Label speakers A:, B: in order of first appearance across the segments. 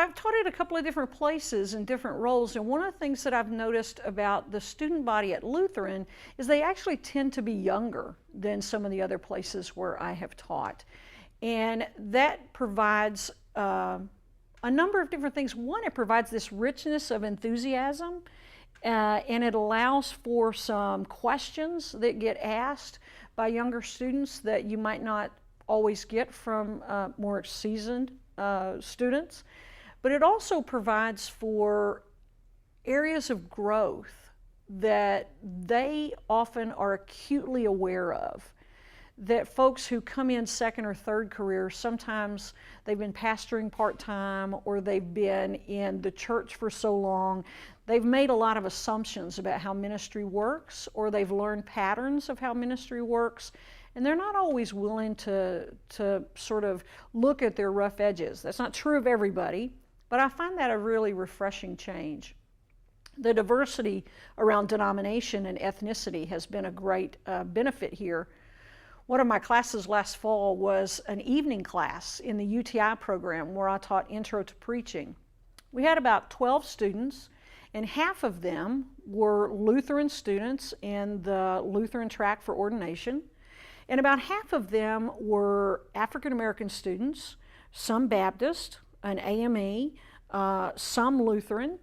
A: I've taught at a couple of different places in different roles, and one of the things that I've noticed about the student body at Lutheran is they actually tend to be younger than some of the other places where I have taught. And that provides a number of different things. One, it provides this richness of enthusiasm, and it allows for some questions that get asked by younger students that you might not always get from more seasoned students. But it also provides for areas of growth that they often are acutely aware of. That folks who come in second or third career, sometimes they've been pastoring part-time or they've been in the church for so long, they've made a lot of assumptions about how ministry works, or they've learned patterns of how ministry works, and they're not always willing to sort of look at their rough edges. That's not true of everybody, but I find that a really refreshing change. The diversity around denomination and ethnicity has been a great benefit here. One of my classes last fall was an evening class in the UTI program where I taught Intro to Preaching. We had about 12 students, and half of them were Lutheran students in the Lutheran track for ordination, and about half of them were African American students, some Baptist, an AME, some Lutheran.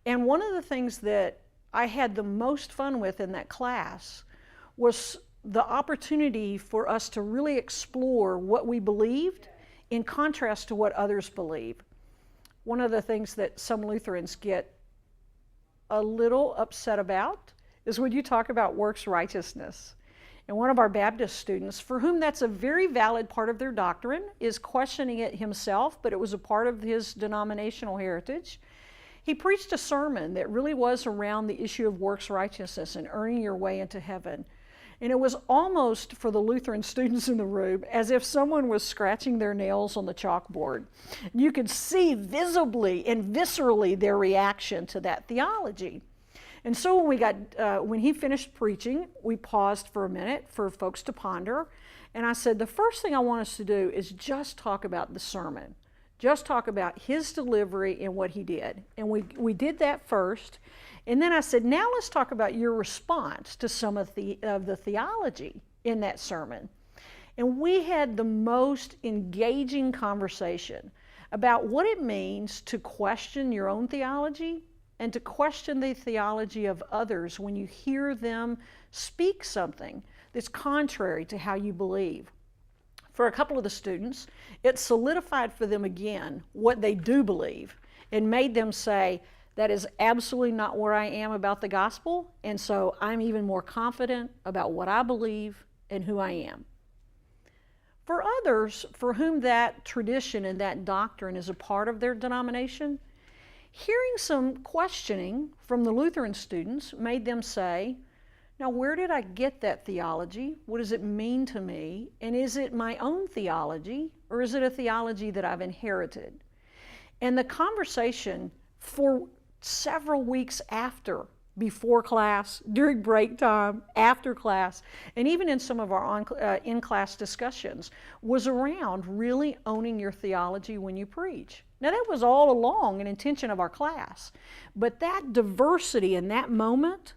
A: And one of the things that I had the most fun with in that class was the opportunity for us to really explore what we believed in contrast to what others believe. One of the things that some Lutherans get a little upset about is when you talk about works righteousness. And one of our Baptist students, for whom that's a very valid part of their doctrine, is questioning it himself, but it was a part of his denominational heritage. He preached a sermon that really was around the issue of works righteousness and earning your way into heaven. And it was almost, for the Lutheran students in the room, as if someone was scratching their nails on the chalkboard. You could see visibly and viscerally their reaction to that theology. And so when he finished preaching, we paused for a minute for folks to ponder. And I said, the first thing I want us to do is just talk about the sermon. Just talk about his delivery and what he did. And we did that first. And then I said, now let's talk about your response to some of the theology in that sermon. And we had the most engaging conversation about what it means to question your own theology and to question the theology of others when you hear them speak something that's contrary to how you believe. For a couple of the students, it solidified for them again what they do believe and made them say, that is absolutely not where I am about the gospel, and so I'm even more confident about what I believe and who I am. For others, for whom that tradition and that doctrine is a part of their denomination, hearing some questioning from the Lutheran students made them say, now where did I get that theology? What does it mean to me? And is it my own theology, or is it a theology that I've inherited? And the conversation for several weeks after, before class, during break time, after class, and even in some of our in-class discussions, was around really owning your theology when you preach. Now that was all along an intention of our class, but that diversity in that moment,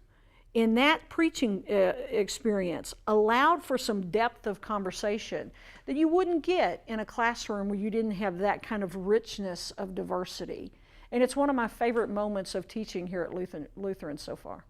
A: in that preaching experience, allowed for some depth of conversation that you wouldn't get in a classroom where you didn't have that kind of richness of diversity. And it's one of my favorite moments of teaching here at Lutheran so far.